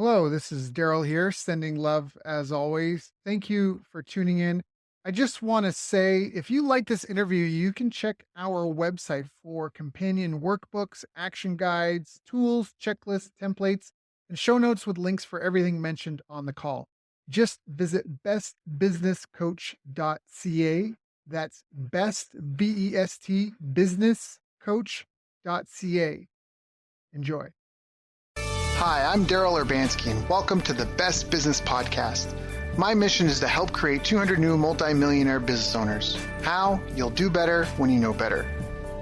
Hello, this is Daryl here, sending love as always. Thank you for tuning in. I just want to say if you like this interview, you can check our website for companion workbooks, action guides, tools, checklists, templates, and show notes with links for everything mentioned on the call. Just visit bestbusinesscoach.ca. That's best, B-E-S-T, businesscoach.ca. Enjoy. Hi, I'm Daryl Urbanski, and welcome to the Best Business Podcast. My mission is to help create 200 new multi-millionaire business owners. How? You'll do better when you know better.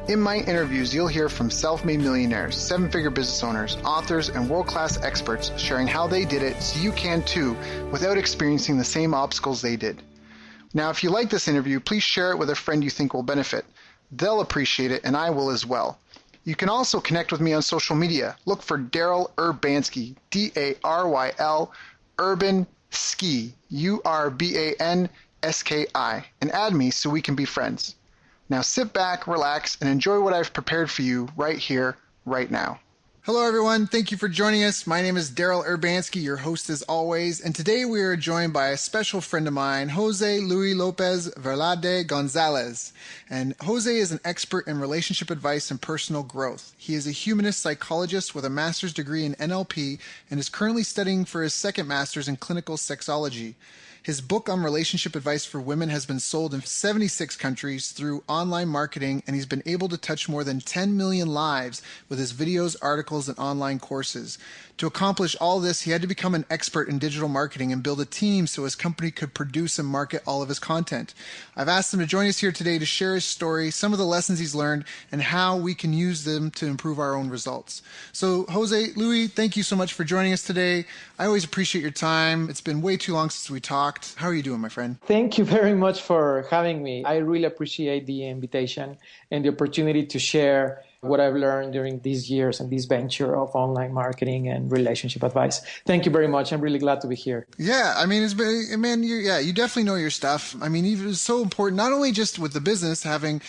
In my interviews, you'll hear from self-made millionaires, seven-figure business owners, authors, and world-class experts sharing how they did it so you can too, without experiencing the same obstacles they did. Now, if you like this interview, please share it with a friend you think will benefit. They'll appreciate it, and I will as well. You can also connect with me on social media. Look for Daryl Urbanski, D-A-R-Y-L, Urban Ski, U-R-B-A-N-S-K-I, and add me so we can be friends. Now sit back, relax, and enjoy what I've prepared for you right here, right now. Hello, everyone. Thank you for joining us. My name is Daryl Urbanski, your host as always, and today we are joined by a special friend of mine, Jose Luis Lopez Velarde Gonzalez. And Jose is an expert in relationship advice and personal growth. He is a humanist psychologist with a master's degree in NLP and is currently studying for his second master's in clinical sexology. His book on relationship advice for women has been sold in 76 countries through online marketing, and he's been able to touch more than 10 million lives with his videos, articles, and online courses. To accomplish all this, he had to become an expert in digital marketing and build a team so his company could produce and market all of his content. I've asked him to join us here today to share his story, some of the lessons he's learned, and how we can use them to improve our own results. So, Jose, Louis, thank you so much for joining us today. I always appreciate your time. It's been way too long since we talked. How are you doing, my friend? Thank you very much for having me. I really appreciate the invitation and the opportunity to share what I've learned during these years and this venture of online marketing and relationship advice. Thank you very much. I'm really glad to be here. Yeah, I mean, you definitely know your stuff. I mean, it's so important, not only just with the business, having,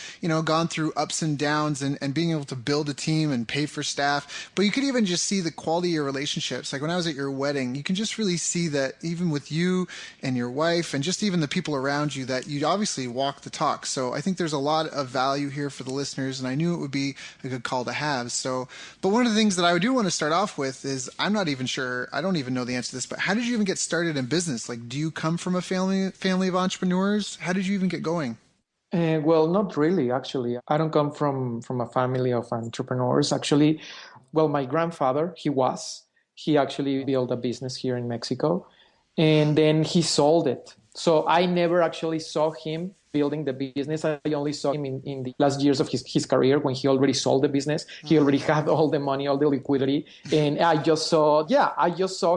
gone through ups and downs and being able to build a team and pay for staff, but you could even just see the quality of your relationships. Like when I was at your wedding, you can just really see that even with you and your wife and just even the people around you, that you obviously walk the talk. So I think there's a lot of value here for the listeners, and I knew it would be a good call to have. So, but one of the things that I do want to start off with is, I'm not even sure, I don't even know the answer to this, but how did you even get started in business? Like, do you come from a family of entrepreneurs? How did you even get going? Well, not really, actually. I don't come from a family of entrepreneurs. Actually, well, my grandfather, he actually built a business here in Mexico, and then he sold it. So I never actually saw him building the business. I only saw him in the last years of his career when he already sold the business. He already had all the money, all the liquidity. And I just saw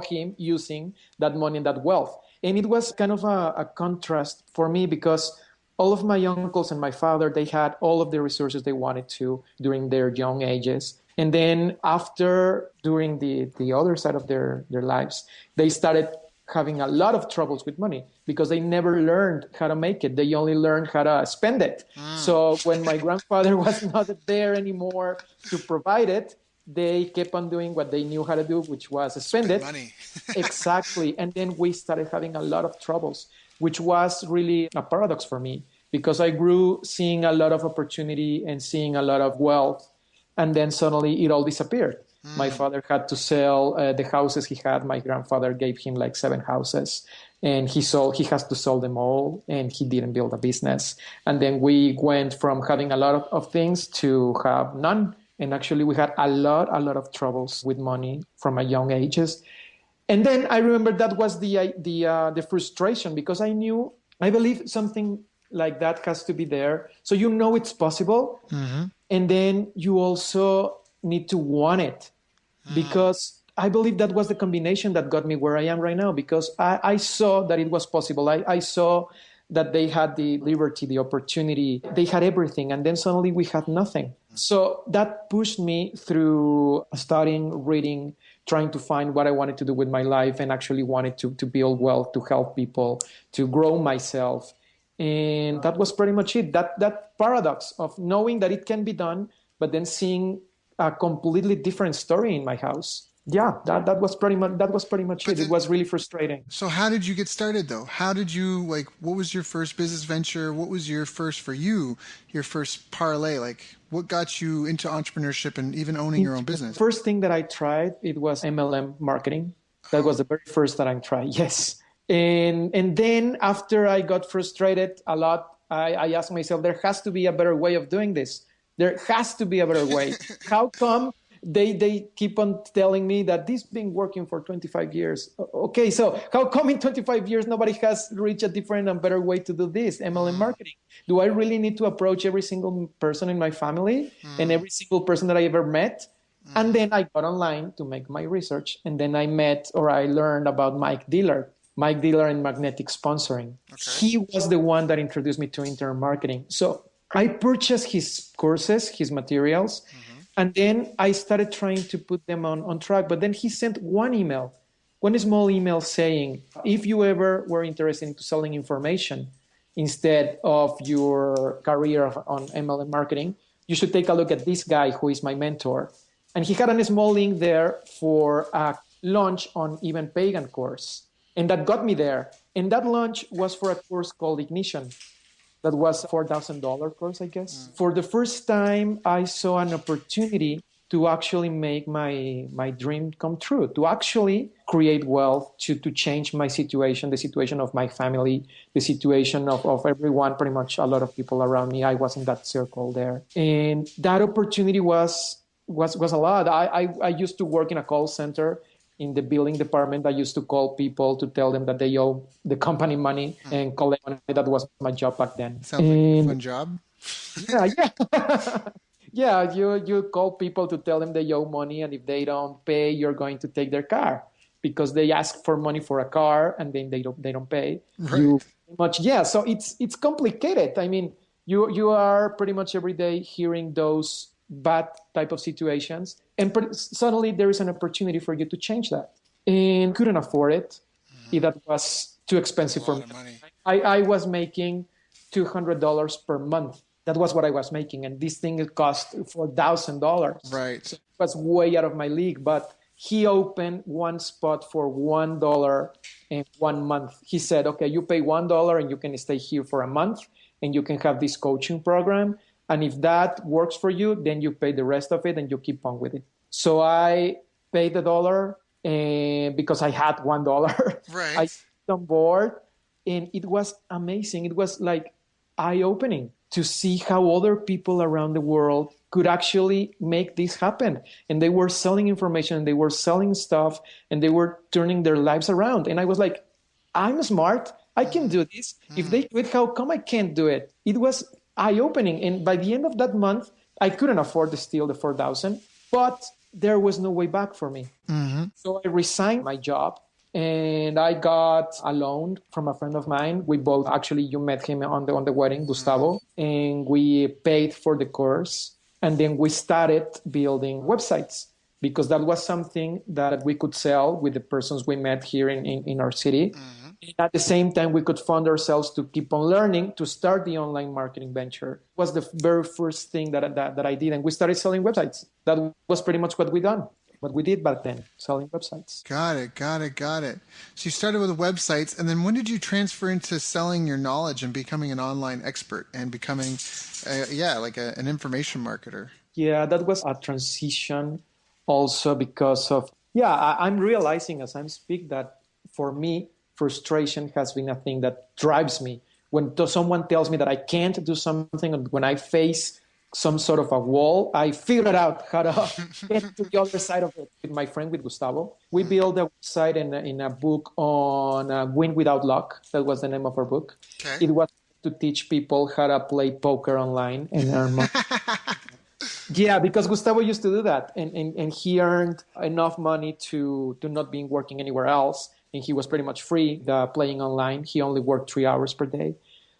him using that money and that wealth. And it was kind of a contrast for me because all of my uncles and my father, they had all of the resources they wanted to during their young ages. And then during the other side of their lives, they started having a lot of troubles with money because they never learned how to make it. They only learned how to spend it. So when my grandfather was not there anymore to provide it, they kept on doing what they knew how to do, which was spend it. Money. Exactly. And then we started having a lot of troubles, which was really a paradox for me because I grew seeing a lot of opportunity and seeing a lot of wealth. And then suddenly it all disappeared. My father had to sell the houses he had. My grandfather gave him like 7 houses and he has to sell them all, and he didn't build a business. And then we went from having a lot of things to have none. And actually we had a lot of troubles with money from a young ages. And then I remember that was the frustration because I believe something like that has to be there. So it's possible. Mm-hmm. And then you also need to want it, because I believe that was the combination that got me where I am right now, because I saw that it was possible. I saw that they had the liberty, the opportunity, they had everything, and then suddenly we had nothing. So that pushed me through studying, reading, trying to find what I wanted to do with my life, and actually wanted to build wealth, to help people, to grow myself. And that was pretty much it. That paradox of knowing that it can be done, but then seeing a completely different story in my house. Yeah, that was pretty much But it. It then, was really frustrating. so how did you get started though? How did you like, what was your first business venture? What was your first for you, your first parlay? Like what got you into entrepreneurship and even owning your own The business? first thing that I tried, it was MLM marketing. That was the very first that I tried. Yes. And then after I got frustrated a lot, I asked myself, there has to be a better way of doing this. There has to be a better way. How come they keep on telling me that this has been working for 25 years? Okay, so how come in 25 years nobody has reached a different and better way to do this? MLM marketing. Do I really need to approach every single person in my family and every single person that I ever met? And then I got online to make my research, and then I met or I learned about Mike Diller and magnetic sponsoring. Okay. He was the one that introduced me to internet marketing. So I purchased his courses, his materials, and then I started trying to put them on track. But then he sent one small email saying, if you ever were interested in selling information instead of your career on MLM marketing, you should take a look at this guy who is my mentor. And he had a small link there for a launch on Even Pagan course. And that got me there. And that launch was for a course called Ignition. That was $4,000 course, I guess. For the first time, I saw an opportunity to actually make my dream come true, to actually create wealth, to change my situation, the situation of my family, the situation of everyone, pretty much a lot of people around me. I was in that circle there. And that opportunity was a lot. I used to work in a call center in the billing department. I used to call people to tell them that they owe the company money and collect money. That was my job back then. Sounds like a fun job. Yeah. Yeah, you call people to tell them they owe money, and if they don't pay, you're going to take their car because they ask for money for a car and then they don't pay. Right. You much yeah. So it's complicated. I mean, you are pretty much every day hearing those bad type of situations, and suddenly there is an opportunity for you to change that. And couldn't afford it. That was too expensive for me. I was making $200 per month. That was what I was making, and this thing cost $4,000. Right. So it was way out of my league. But he opened one spot for $1 in 1 month. He said, "Okay, you pay $1 and you can stay here for a month, and you can have this coaching program. And if that works for you, then you pay the rest of it and you keep on with it." So I paid the dollar, and because I had $1, Right. I got on board, and it was amazing. It was like eye-opening to see how other people around the world could actually make this happen. And they were selling information, and they were selling stuff, and they were turning their lives around. And I was like, I'm smart. I can do this. If they do it, how come I can't do it? It was eye-opening. And by the end of that month, I couldn't afford to steal the 4,000, but there was no way back for me. So I resigned my job, and I got a loan from a friend of mine. We both actually, you met him on the wedding, Gustavo, and we paid for the course. And then we started building websites because that was something that we could sell with the persons we met here in our city. And at the same time, we could fund ourselves to keep on learning to start the online marketing venture. It was the very first thing that I did. And we started selling websites. That was pretty much what we did back then, selling websites. Got it. So you started with websites, and then when did you transfer into selling your knowledge and becoming an online expert and becoming, an information marketer? Yeah, that was a transition also because of, I'm realizing as I speak that for me, frustration has been a thing that drives me. When someone tells me that I can't do something, and when I face some sort of a wall, I figured out how to get to the other side of it. With my friend, with Gustavo, we built a website in a book on Win Without Luck. That was the name of our book. Okay. It was to teach people how to play poker online and earn money. Yeah, because Gustavo used to do that, and he earned enough money to not being working anywhere else, and he was pretty much free playing online. He only worked 3 hours per day.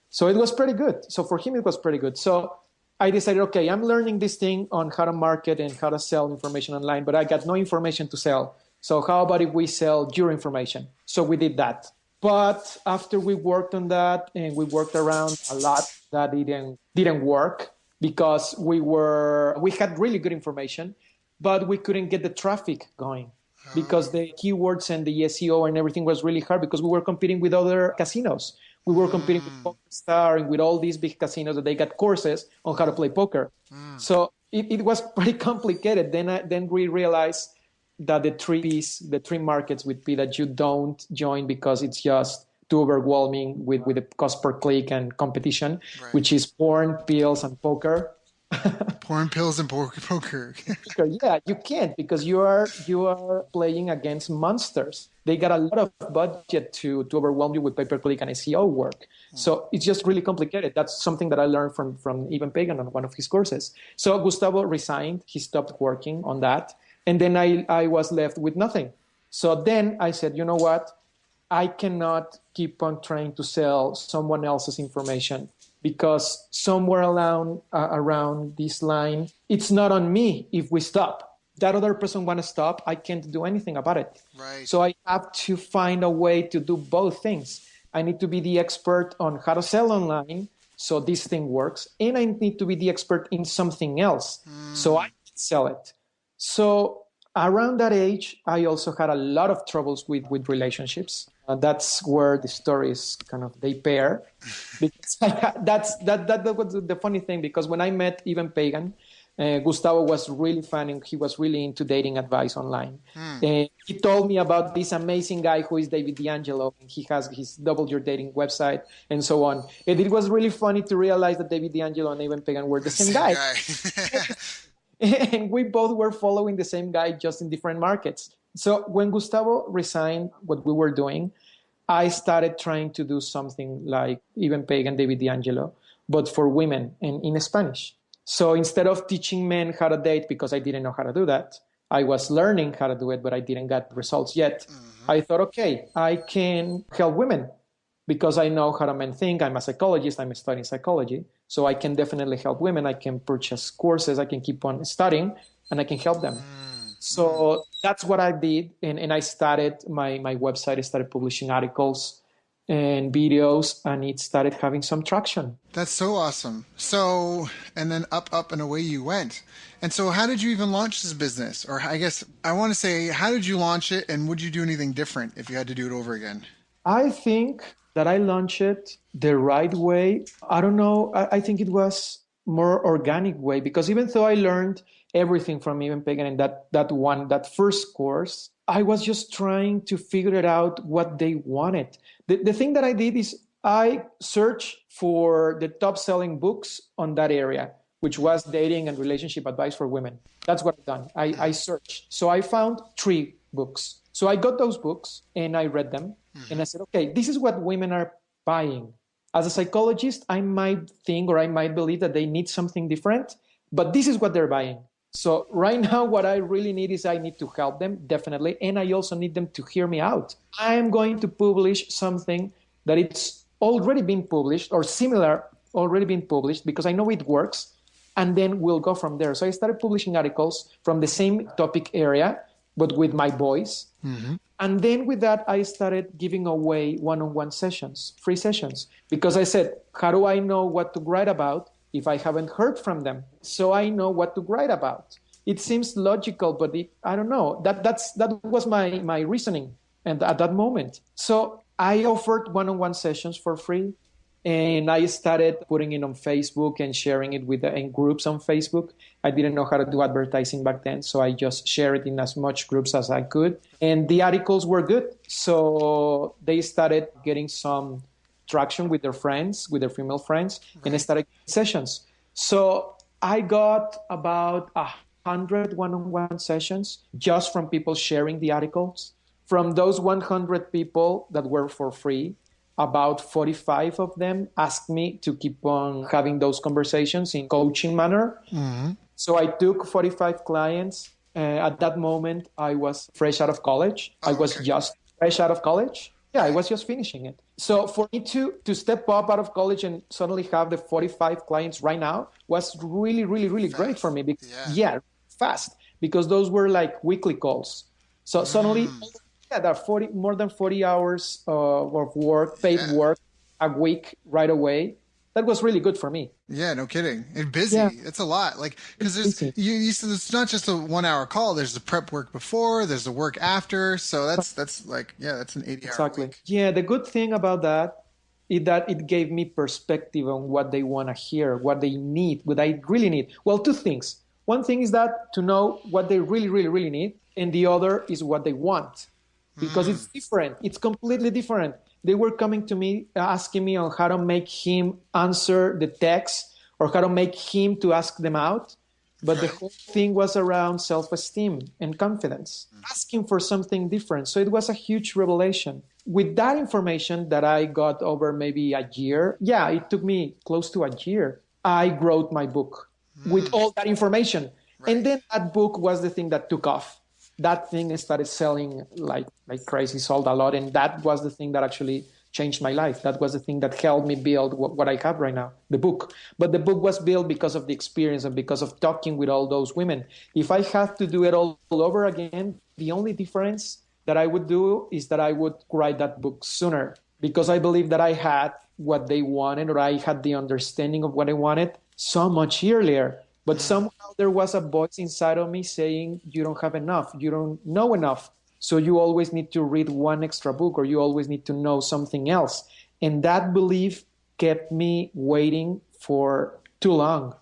So it was pretty good. So for him, it was pretty good. So I decided, okay, I'm learning this thing on how to market and how to sell information online, but I got no information to sell. So how about if we sell your information? So we did that. But after we worked on that and we worked around a lot, that didn't work because we had really good information, but we couldn't get the traffic going. because the keywords and the SEO and everything was really hard because we were competing with other casinos. We were competing with PokerStar and with all these big casinos that they got courses on how to play poker. So it was pretty complicated. Then we realized that the three markets with P that you don't join because it's just too overwhelming with the cost per click and competition, which is porn, pills, and poker. Porn, pills, and poker. Yeah, you can't because you are playing against monsters. They got a lot of budget to overwhelm you with pay-per-click and SEO work. So it's just really complicated. That's something that I learned from Ivan Pagan on one of his courses. So Gustavo resigned. He stopped working on that. And then I was left with nothing. So then I said, you know what? I cannot keep on trying to sell someone else's information because somewhere around this line, it's not on me if we stop. That other person want to stop, I can't do anything about it. Right. So I have to find a way to do both things. I need to be the expert on how to sell online so this thing works, and I need to be the expert in something else so I can sell it. So around that age, I also had a lot of troubles with relationships. That's where the stories they pair. Because that was the funny thing, because when I met Ivan Pagan, Gustavo was really fun and he was really into dating advice online. He told me about this amazing guy who is David D'Angelo, and he has his Double Your Dating website and so on. And it was really funny to realize that David D'Angelo and Ivan Pagan were the same guy. And we both were following the same guy, just in different markets. So when Gustavo resigned what we were doing, I started trying to do something like Ivan Pagan, David D'Angelo, but for women and in Spanish. So instead of teaching men how to date, because I didn't know how to do that, I was learning how to do it, but I didn't get results yet. I thought, okay, I can help women because I know how men think. I'm a psychologist. I'm studying psychology. So I can definitely help women. I can purchase courses. I can keep on studying and I can help them. So that's what I did. And I started my website. I started publishing articles and videos, and it started having some traction. That's so awesome. So, and then up and away you went. And so how did you even launch this business? Or I guess I want to say, how did you launch it, and would you do anything different if you had to do it over again? I think that I launched it the right way. I don't know. I think it was more organic way, because even though I learned everything from Ivan Pagan in that first course, I was just trying to figure it out what they wanted. The thing that I did is I searched for the top selling books on that area, which was dating and relationship advice for women. That's what I've done. I searched. So I found 3 books. So I got those books and I read them. And I said, okay, this is what women are buying. As a psychologist, I might think or I might believe that they need something different, but this is what they're buying. So right now, what I really need is I need to help them, definitely. And I also need them to hear me out. I am going to publish something that it's already been published or similar already been published because I know it works. And then we'll go from there. So I started publishing articles from the same topic area, but with my voice. And then with that, I started giving away one-on-one sessions, free sessions, because I said, how do I know what to write about if I haven't heard from them? So I know what to write about. It seems logical, but I don't know. That was my reasoning and at that moment. So I offered one-on-one sessions for free, and I started putting it on Facebook and sharing it in groups on Facebook. I didn't know how to do advertising back then, so I just shared it in as much groups as I could. And the articles were good. So they started getting some traction with their friends, with their female friends, and I started sessions. So I got about 100 one-on-one sessions just from people sharing the articles. From those 100 people that were for free, about 45 of them asked me to keep on having those conversations in coaching manner. So I took 45 clients. At that moment, I was fresh out of college. I was just fresh out of college. Yeah, I was just finishing it. So for me to step up out of college and suddenly have the 45 clients right now was really, really, really great for me. Fast, because those were like weekly calls. So suddenly, more than 40 hours of work, paid work a week right away. That was really good for me. Yeah, no kidding. And busy. Yeah, It's a lot. Like, because it's busy. you said it's not just a 1 hour call. There's the prep work before, there's the work after. So that's like, yeah, that's an 80-hour Exactly. week. Yeah, the good thing about that is that it gave me perspective on what they want to hear, what they need, what I really need. Well, two things. One thing is that to know what they really, really, really need, and the other is what they want, because it's different. It's completely different. They were coming to me asking me on how to make him answer the text or how to make him to ask them out. But the whole thing was around self-esteem and confidence, asking for something different. So it was a huge revelation. With that information that I got over maybe a year, yeah, it took me close to a year. I wrote my book with all that information. Right. And then that book was the thing that took off. That thing started selling like crazy, sold a lot. And that was the thing that actually changed my life. That was the thing that helped me build what I have right now, the book. But the book was built because of the experience and because of talking with all those women. If I had to do it all over again, the only difference that I would do is that I would write that book sooner, because I believe that I had what they wanted, or I had the understanding of what I wanted so much earlier. But somehow there was a voice inside of me saying, you don't have enough, you don't know enough. So you always need to read one extra book, or you always need to know something else. And that belief kept me waiting for too long.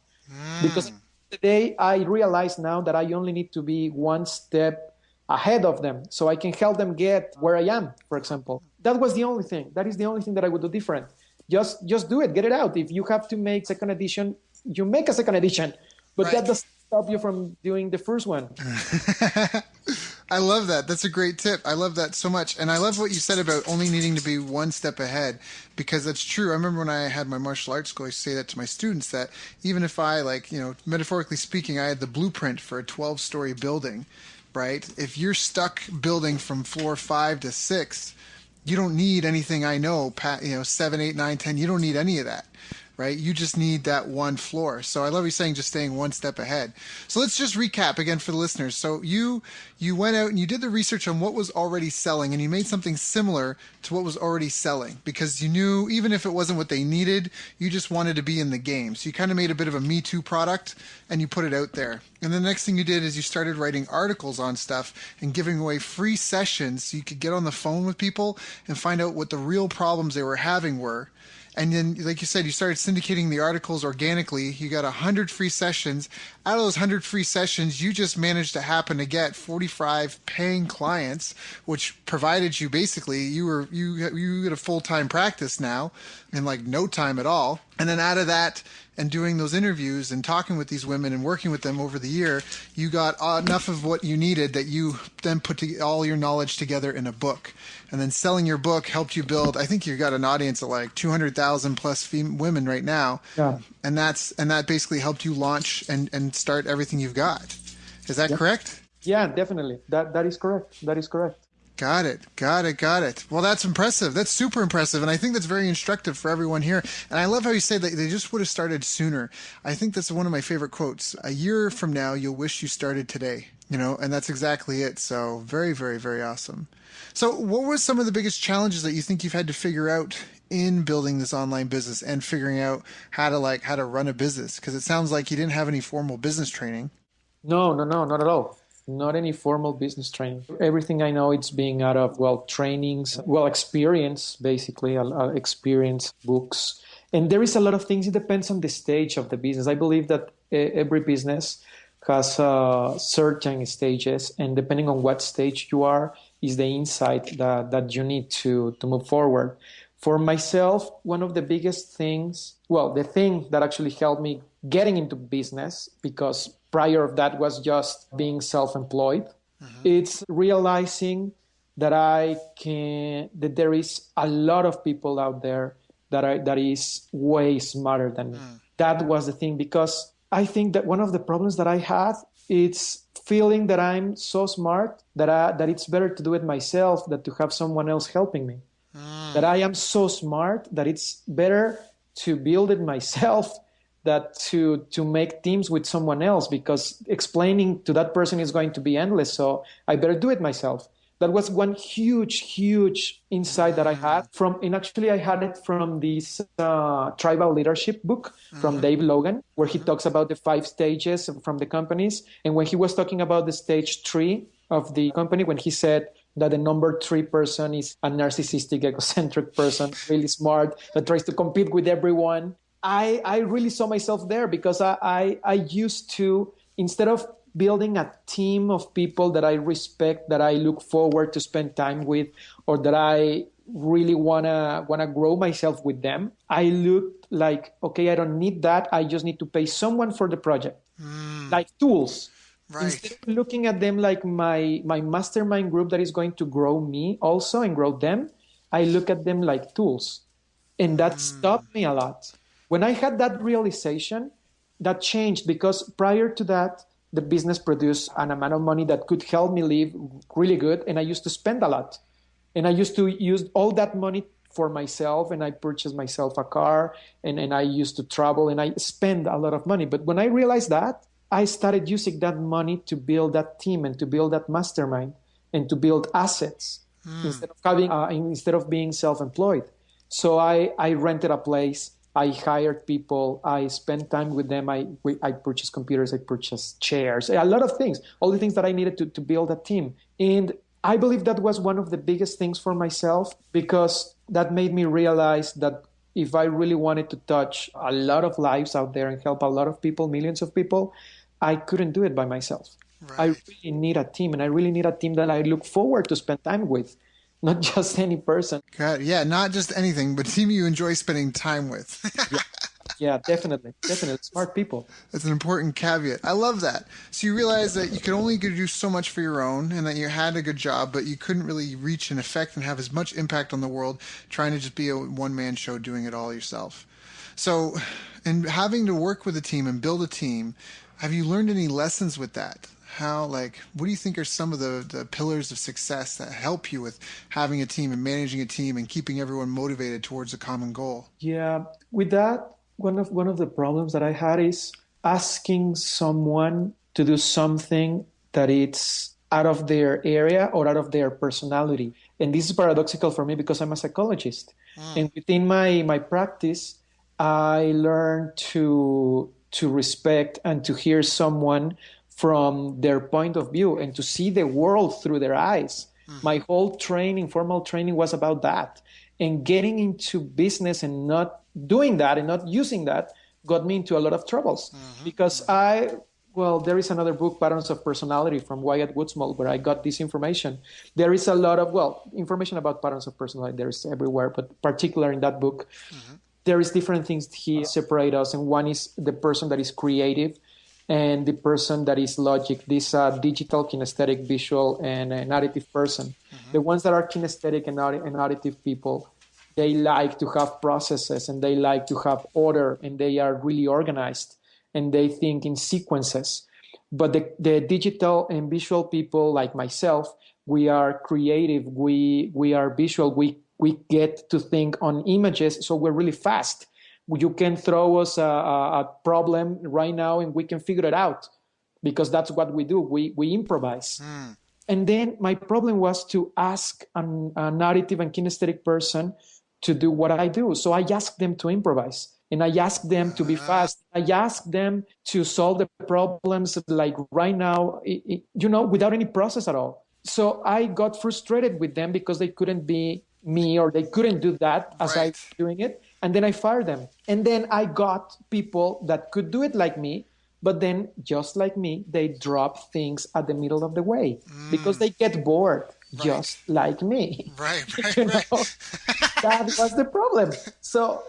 Because today I realize now that I only need to be one step ahead of them so I can help them get where I am, for example. That was the only thing. That is the only thing that I would do different. Just do it, get it out. If you have to make second edition, you make a second edition. But that doesn't stop you from doing the first one. I love that. That's a great tip. I love that so much. And I love what you said about only needing to be one step ahead, because that's true. I remember when I had my martial arts school, I used to say that to my students, that even if I, like, metaphorically speaking, I had the blueprint for a 12-story building, right? If you're stuck building from floor 5 to 6, you don't need anything I know, 7, 8, 9, 10. You don't need any of that. Right? You just need that one floor. So I love you saying just staying one step ahead. So let's just recap again for the listeners. So you went out and you did the research on what was already selling, and you made something similar to what was already selling, because you knew even if it wasn't what they needed, you just wanted to be in the game. So you kind of made a bit of a Me Too product and you put it out there. And the next thing you did is you started writing articles on stuff and giving away free sessions so you could get on the phone with people and find out what the real problems they were having were. And then, like you said, you started syndicating the articles organically. You got 100 free sessions. Out of those 100 free sessions, you just managed to happen to get 45 paying clients, which provided you basically, you had a full-time practice now in like no time at all. And then out of that, and doing those interviews and talking with these women and working with them over the year, you got enough of what you needed that you then put all your knowledge together in a book. And then selling your book helped you build, I think you got an audience of like 200,000 plus women right now. Yeah. And that basically helped you launch and start everything you've got. Is that correct? Yeah, definitely. That is correct. That is correct. Got it. Well, that's impressive. That's super impressive. And I think that's very instructive for everyone here. And I love how you say that they just would have started sooner. I think that's one of my favorite quotes. A year from now, you'll wish you started today, and that's exactly it. So very, very, very awesome. So what were some of the biggest challenges that you think you've had to figure out in building this online business and figuring out how to run a business? Because it sounds like you didn't have any formal business training. No, not at all. Not any formal business training. Everything I know, it's being out of, trainings, experience, basically, experience, books. And there is a lot of things. It depends on the stage of the business. I believe that every business has certain stages, and depending on what stage you are, is the insight that you need to move forward. For myself, one of the biggest things, the thing that actually helped me getting into business, because prior of that was just being self-employed, it's realizing that that there is a lot of people out there that is way smarter than me. That was the thing, because I think that one of the problems that I had, it's feeling that I'm so smart that it's better to do it myself than to have someone else helping me. That I am so smart that it's better to build it myself than to make teams with someone else, because explaining to that person is going to be endless. So I better do it myself. That was one huge insight that I had and actually I had it from this tribal leadership book from Dave Logan, where he talks about the 5 stages from the companies. And when he was talking about the stage 3 of the company, when he said that the number 3 person is a narcissistic, egocentric person, really smart, that tries to compete with everyone. I really saw myself there, because I used to, instead of building a team of people that I respect, that I look forward to spend time with, or that I really wanna grow myself with them, I looked like, okay, I don't need that. I just need to pay someone for the project, like tools. Right. Instead of looking at them like my mastermind group that is going to grow me also and grow them, I look at them like tools. And that stopped me a lot. When I had that realization, that changed, because prior to that, the business produced an amount of money that could help me live really good. And I used to spend a lot. And I used to use all that money for myself, and I purchased myself a car, and I used to travel, and I spend a lot of money. But when I realized that, I started using that money to build that team and to build that mastermind and to build assets instead of being self-employed. So I rented a place. I hired people. I spent time with them. I purchased computers. I purchased chairs, a lot of things, all the things that I needed to build a team. And I believe that was one of the biggest things for myself, because that made me realize that if I really wanted to touch a lot of lives out there and help a lot of people, millions of people, I couldn't do it by myself. Right. I really need a team, and I really need a team that I look forward to spend time with. Not just any person. God, yeah, not just anything, but team you enjoy spending time with. Yeah, definitely. Smart people. That's an important caveat. I love that. So you realize that you could only do so much for your own, and that you had a good job, but you couldn't really reach and affect and have as much impact on the world trying to just be a one-man show doing it all yourself. So, and having to work with a team and build a team, have you learned any lessons with that? What do you think are some of the pillars of success that help you with having a team and managing a team and keeping everyone motivated towards a common goal? Yeah, with that, one of the problems that I had is asking someone to do something that it's out of their area or out of their personality. And this is paradoxical for me, because I'm a psychologist. And within my practice, I learned to respect and to hear someone from their point of view and to see the world through their eyes. My whole formal training was about that. And getting into business and not doing that and not using that got me into a lot of troubles. Because there is another book, Patterns of Personality, from Wyatt Woodsmall, where I got this information. There is a lot of, information about patterns of personality, there is everywhere, but particular in that book, there is different things he separate us. And one is the person that is creative, and the person that is logic. This digital, kinesthetic, visual, and narrative person. The ones that are kinesthetic and narrative people, they like to have processes, and they like to have order, and they are really organized, and they think in sequences. But the digital and visual people, like myself, we are creative, we are visual, we get to think on images, so we're really fast. You can throw us a problem right now and we can figure it out, because that's what we do. We improvise. And then my problem was to ask a narrative and kinesthetic person to do what I do. So I asked them to improvise, and I asked them to be fast. I asked them to solve the problems like right now, without any process at all. So I got frustrated with them because they couldn't be me, or they couldn't do that as I was doing it. And then I fired them. And then I got people that could do it like me, but then just like me, they drop things at the middle of the way because they get bored, just like me. Right. That was the problem. So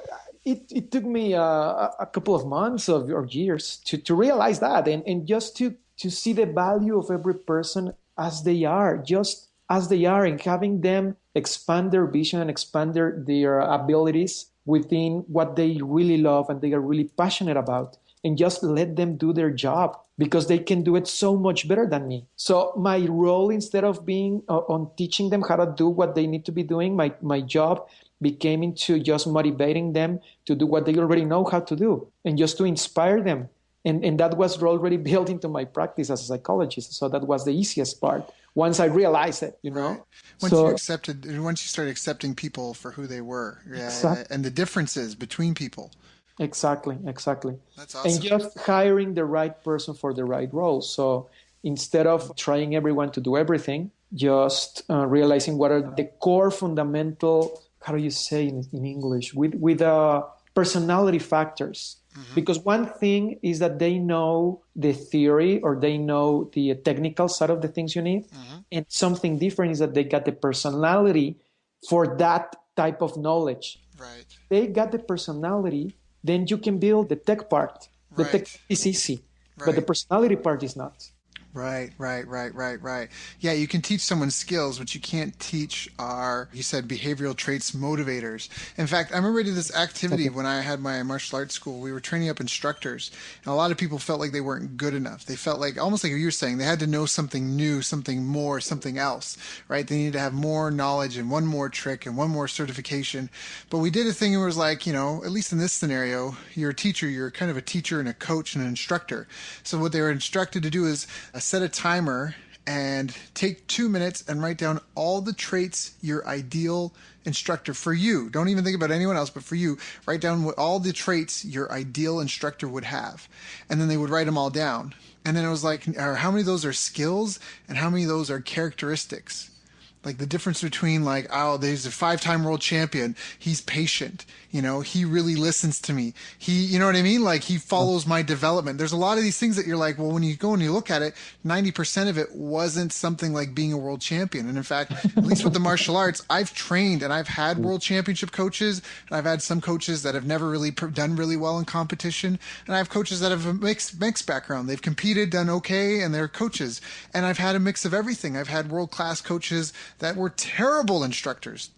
it took me a couple of months or years to realize that, and just to see the value of every person as they are, just as they are, and having them expand their vision and expand their abilities within what they really love and they are really passionate about, and just let them do their job because they can do it so much better than me. So my role, instead of being on teaching them how to do what they need to be doing, my job became into just motivating them to do what they already know how to do, and just to inspire them. And that was already built into my practice as a psychologist. So that was the easiest part. once I realized it, Right. So Once you started accepting people for who they were, yeah, exactly, and the differences between people. exactly. That's And awesome. just hiring the right person for the right role. So instead of trying everyone to do everything, just realizing what are the core fundamental, how do you say in English, with personality factors. Hmm. Because one thing is that they know the theory or they know the technical side of the things you need. Hmm. And something different is that they got the personality for that type of knowledge. Right. They got the personality, then you can build the tech part. The tech Right. is easy, but the Right. personality part is not. Right. Yeah, you can teach someone skills, but you can't teach you said behavioral traits motivators. In fact, I remember I did this activity Okay. when I had my martial arts school. We were training up instructors, and a lot of people felt like they weren't good enough. They felt like, almost like you were saying, they had to know something new, something more, something else, right? They needed to have more knowledge and one more trick and one more certification. But we did a thing where it was like, at least in this scenario, you're a teacher, you're kind of a teacher and a coach and an instructor. So what they were instructed to do is set a timer and take 2 minutes and write down all the traits your ideal instructor for you. Don't even think about anyone else, but for you, write down all the traits your ideal instructor would have. And then they would write them all down. And then it was like, how many of those are skills and how many of those are characteristics? Like the difference between like, oh, there's a 5-time world champion. He's patient. He really listens to me. You know what I mean? Like he follows my development. There's a lot of these things that you're like, well, when you go and you look at it, 90% of it wasn't something like being a world champion. And in fact, at least with the martial arts, I've trained and I've had world championship coaches, and I've had some coaches that have never really done really well in competition. And I have coaches that have a mixed background. They've competed, done okay, and they're coaches. And I've had a mix of everything. I've had world-class coaches that were terrible instructors.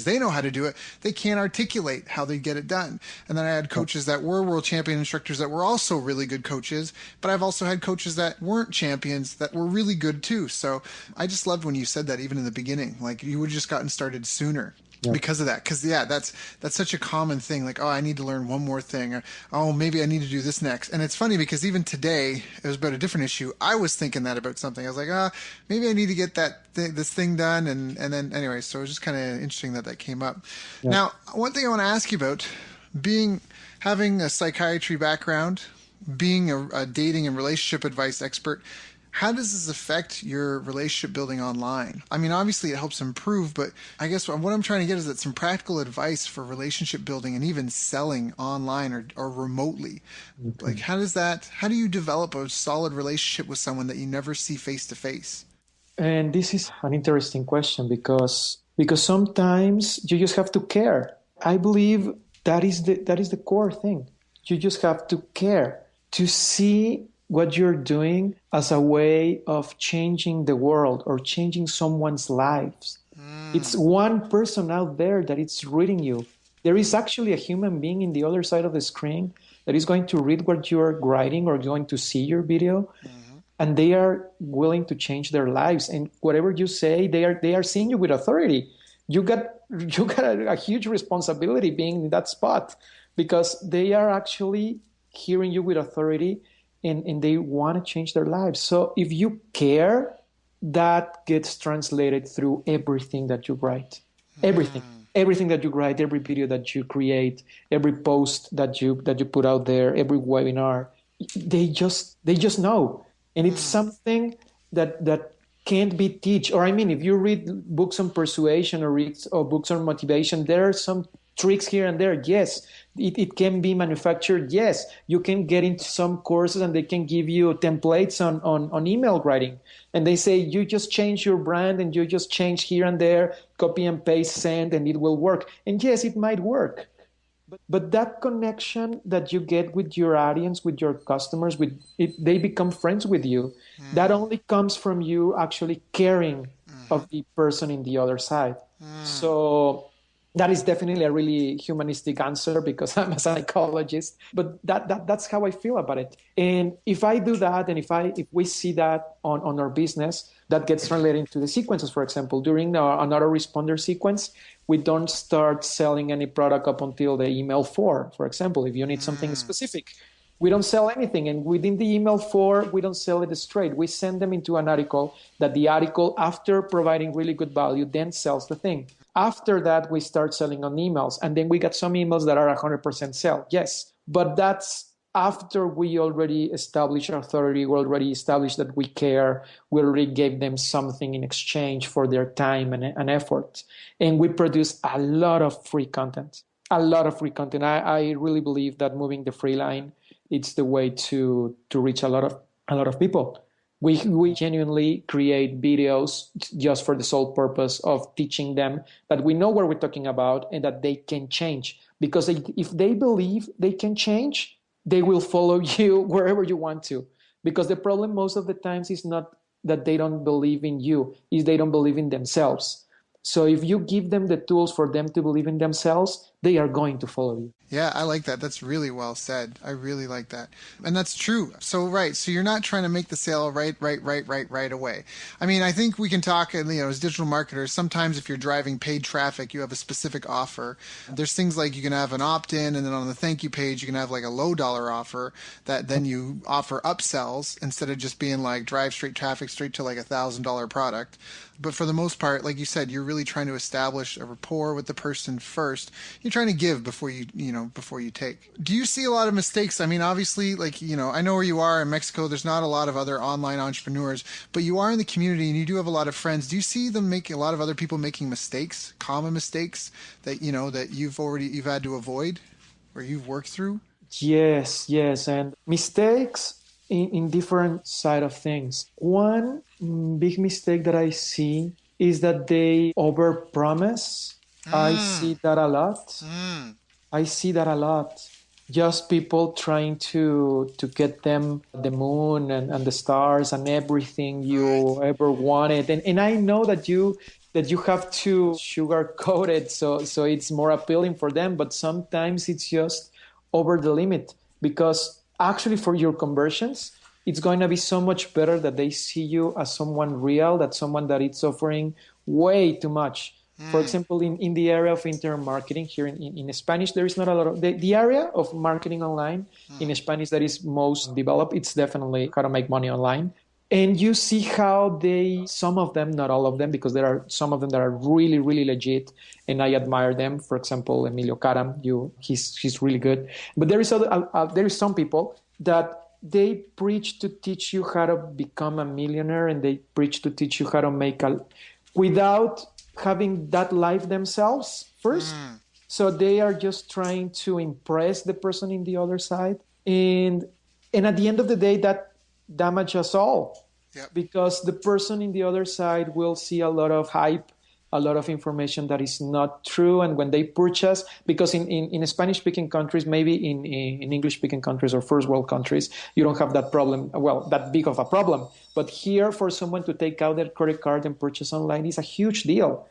They know how to do it. They can't articulate how they get it done. And then I had coaches that were world champion instructors that were also really good coaches, but I've also had coaches that weren't champions that were really good too. So I just loved when you said that even in the beginning, like you would have just gotten started sooner. Yeah. Because of that, because yeah, that's such a common thing. Like, oh, I need to learn one more thing, or oh, maybe I need to do this next. And it's funny because even today, it was about a different issue. I was thinking that about something. I was like, maybe I need to get this thing done, and then anyway. So it was just kind of interesting that came up. Yeah. Now, one thing I want to ask you about having a psychiatry background, being a dating and relationship advice expert. How does this affect your relationship building online? I mean, obviously it helps improve, but I guess what I'm trying to get is that some practical advice for relationship building and even selling online or remotely. Okay. Like, how do you develop a solid relationship with someone that you never see face to face? And this is an interesting question because sometimes you just have to care. I believe that is the core thing. You just have to care to see what you're doing as a way of changing the world or changing someone's lives. It's one person out there that is reading you. There is actually a human being in the other side of the screen that is going to read what you're writing or going to see your video, and they are willing to change their lives. And whatever you say, they are seeing you with authority. You got a huge responsibility being in that spot because they are actually hearing you with authority, and they want to change their lives. So if you care, that gets translated through everything that you write. Everything. Everything that you write, every video that you create, every post that you put out there, every webinar, they just know. And it's something that can't be taught. Or I mean, if you read books on persuasion or books on motivation, there are some tricks here and there. Yes, it can be manufactured. Yes, you can get into some courses and they can give you templates on email writing. And they say, you just change your brand and you just change here and there, copy and paste, send, and it will work. And yes, it might work. But that connection that you get with your audience, with your customers, they become friends with you. That only comes from you actually caring of the person in the other side. So that is definitely a really humanistic answer because I'm a psychologist. But that's how I feel about it. And if I do that, and if we see that on our business, that gets translated into the sequences. For example, during an autoresponder sequence, we don't start selling any product up until the email 4, for example, if you need something specific. We don't sell anything. And within the email form, we don't sell it straight. We send them into an article that the article, after providing really good value, then sells the thing. After that, we start selling on emails. And then we got some emails that are 100% sell. Yes. But that's after we already established authority, we already established that we care, we already gave them something in exchange for their time and effort. And we produce a lot of free content. A lot of free content. I really believe that moving the free line, it's the way to reach a lot of people. We genuinely create videos just for the sole purpose of teaching them that we know what we're talking about and that they can change. Because if they believe they can change, they will follow you wherever you want to. Because the problem most of the times is not that they don't believe in you, is they don't believe in themselves. So if you give them the tools for them to believe in themselves, they are going to follow you. Yeah, I like that. That's really well said. I really like that. And that's true. So, right. So you're not trying to make the sale right away. I mean, I think we can talk, as digital marketers, sometimes if you're driving paid traffic, you have a specific offer. There's things like you can have an opt-in, and then on the thank you page, you can have like a low dollar offer that then you offer upsells instead of just being like drive straight traffic straight to like $1,000 product. But for the most part, like you said, you're really trying to establish a rapport with the person first. You're trying to give before you take. Do you see a lot of mistakes? I mean, obviously, I know where you are in Mexico. There's not a lot of other online entrepreneurs, but you are in the community and you do have a lot of friends. Do you see them making a lot of other people making mistakes, common mistakes that you've had to avoid or you've worked through? Yes, and mistakes in different side of things. One big mistake that I see is that they overpromise. I see that a lot. I see that a lot. Just people trying to get them the moon and the stars and everything you ever wanted. And I know that you have to sugarcoat it so it's more appealing for them, but sometimes it's just over the limit, because actually for your conversions, it's going to be so much better that they see you as someone real, that someone that is offering way too much. For example, in the area of internet marketing here in Spanish, there is not a lot of the area of marketing online in Spanish that is most developed. It's definitely how to make money online. And you see how some of them, not all of them, because there are some of them that are really, really legit, and I admire them. For example, Emilio Caram, he's really good. But there is some people that they preach to teach you how to become a millionaire, and they preach to teach you how to make without having that life themselves first. So they are just trying to impress the person in the other side. And at the end of the day, that damages us all. Yep. Because the person in the other side will see a lot of hype, a lot of information that is not true. And when they purchase, because in Spanish-speaking countries, maybe in English-speaking countries or first world countries, you don't have that problem, that big of a problem. But here, for someone to take out their credit card and purchase online is a huge deal.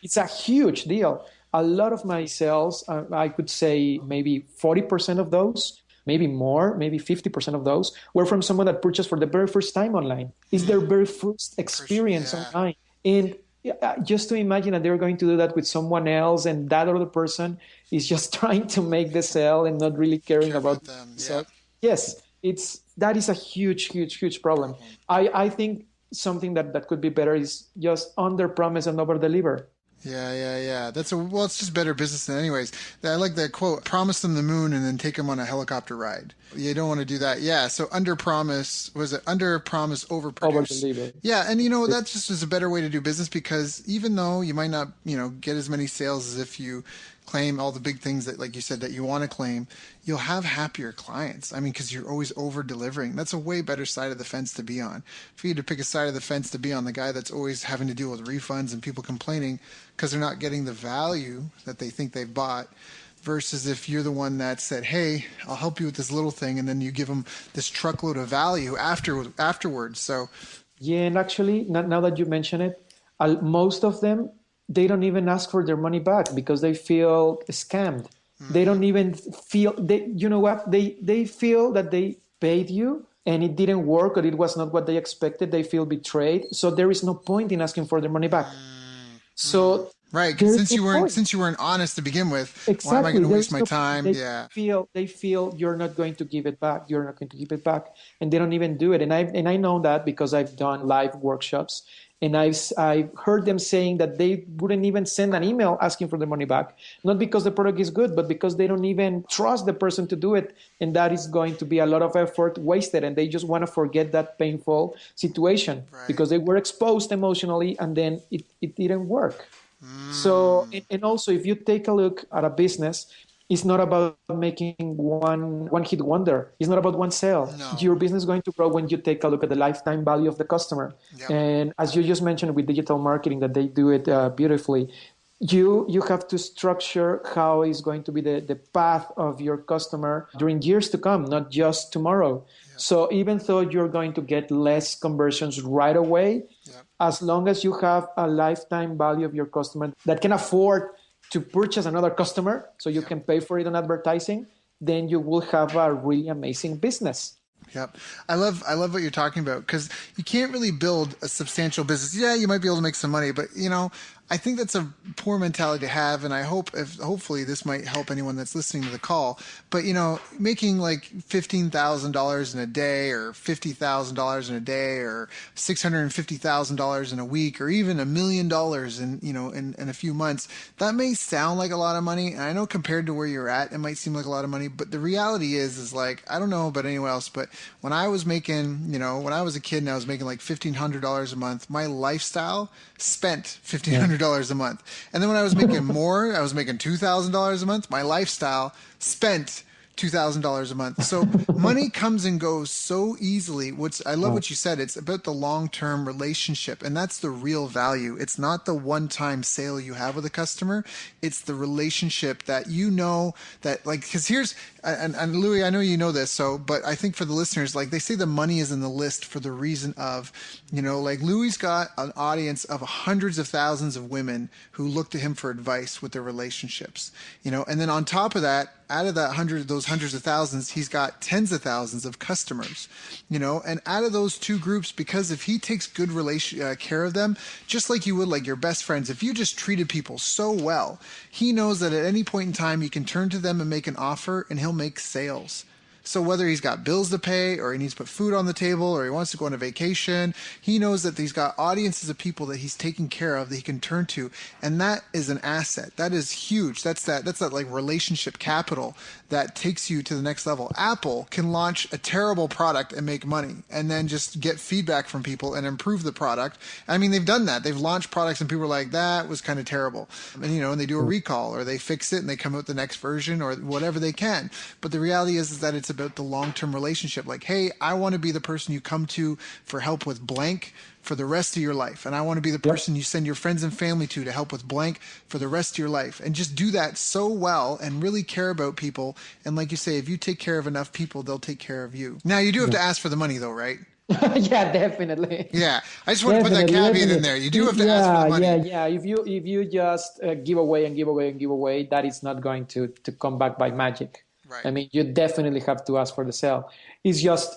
It's a huge deal. A lot of my sales, I could say maybe 40% of those, maybe more, maybe 50% of those, were from someone that purchased for the very first time online. It's their very first experience online. And just to imagine that they're going to do that with someone else, and that other person is just trying to make the sale and not really caring about them. So, yes, that is a huge problem. I think something that could be better is just under promise and over deliver. Yeah. It's just better business than anyways. I like that quote, promise them the moon and then take them on a helicopter ride. You don't want to do that. Yeah. So under promise, over produce. Yeah. And that just is a better way to do business, because even though you might not, get as many sales as if you claim all the big things that, like you said, that you want to claim, you'll have happier clients. I mean, because you're always over delivering. That's a way better side of the fence to be on. For you to pick a side of the fence to be on, the guy that's always having to deal with refunds and people complaining because they're not getting the value that they think they've bought, versus if you're the one that said, hey, I'll help you with this little thing, and then you give them this truckload of value afterwards. So yeah, and actually, now that you mention it, most of them, they don't even ask for their money back because they feel scammed. They don't even feel, you know what? They feel that they paid you and it didn't work, or it was not what they expected. They feel betrayed. So there is no point in asking for their money back. So Right, because There is no point. since you weren't honest to begin with, why am I going Exactly. to waste There's my no, time? Yeah. they feel you're not going to give it back. You're not going to give it back. And they don't even do it. And I know that because I've done live workshops and I've heard them saying that they wouldn't even send an email asking for the money back. Not because the product is good, but because they don't even trust the person to do it. And that is going to be a lot of effort wasted. And they just want to forget that painful situation Right. because they were exposed emotionally and then it didn't work. So, and also, if you take a look at a business, it's not about making one hit wonder. It's not about one sale. No. Your business is going to grow when you take a look at the lifetime value of the customer. Yep. And as you just mentioned with digital marketing, that they do it beautifully. You have to structure how is going to be the path of your customer during years to come, not just tomorrow. So even though you're going to get less conversions right away, Yep. as long as you have a lifetime value of your customer that can afford to purchase another customer so you Yep. can pay for it on advertising, then you will have a really amazing business. Yep. I love what you're talking about because you can't really build a substantial business. Yeah, you might be able to make some money, but I think that's a poor mentality to have. And I hopefully this might help anyone that's listening to the call, but making like $15,000 in a day or $50,000 in a day or $650,000 in a week or even $1 million in a few months, that may sound like a lot of money. And I know compared to where you're at, it might seem like a lot of money, but the reality is like, I don't know about anyone else, but when I was making, when I was a kid and I was making like $1,500 a month, my lifestyle spent $1,500 a month. And then when I was making more, I was making $2,000 a month, my lifestyle spent $2,000 a month. So money comes and goes so easily. I love what you said. It's about the long-term relationship, and that's the real value. It's not the one-time sale you have with a customer. It's the relationship that that because here's, and Louis, I know you know this, but I think for the listeners, like they say the money is in the list for the reason of, like Louis got an audience of hundreds of thousands of women who look to him for advice with their relationships, and then on top of that, out of those hundreds of thousands, he's got tens of thousands of customers, and out of those two groups, because if he takes good care of them, just like you would like your best friends, if you just treated people so well, he knows that at any point in time, you can turn to them and make an offer and he'll make sales. So whether he's got bills to pay or he needs to put food on the table or he wants to go on a vacation, he knows that he's got audiences of people that he's taking care of that he can turn to. And that is an asset. That is huge. That's that like relationship capital that takes you to the next level. Apple can launch a terrible product and make money and then just get feedback from people and improve the product. I mean, they've done that. They've launched products and people are like, that was kind of terrible. And, and they do a recall or they fix it and they come out with the next version or whatever they can. But the reality is that it's about the long-term relationship. Like, hey, I want to be the person you come to for help with blank for the rest of your life. And I want to be the person you send your friends and family to help with blank for the rest of your life. And just do that so well and really care about people. And like you say, if you take care of enough people, they'll take care of you. Now, you do have to ask for the money though, right? Yeah, definitely. Yeah, I just want to put that caveat in there. You do have to ask for the money. Yeah. If you just give away and give away and give away, that is not going to come back by magic. Right. I mean, you definitely have to ask for the sale. It's just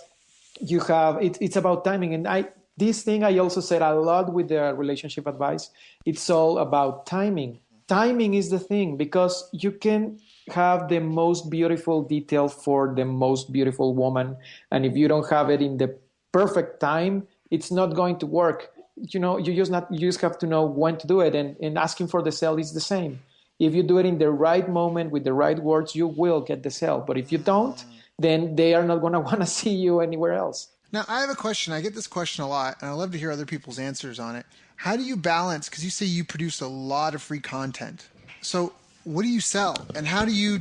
it's about timing. And this thing I also said a lot with the relationship advice. It's all about timing. Timing is the thing because you can have the most beautiful detail for the most beautiful woman, and if you don't have it in the perfect time, it's not going to work. You just have to know when to do it, and asking for the sale is the same. If you do it in the right moment with the right words, you will get the sale. But if you don't, then they are not going to want to see you anywhere else. Now, I have a question. I get this question a lot, and I love to hear other people's answers on it. How do you balance, because you say you produce a lot of free content. So what do you sell? And how do you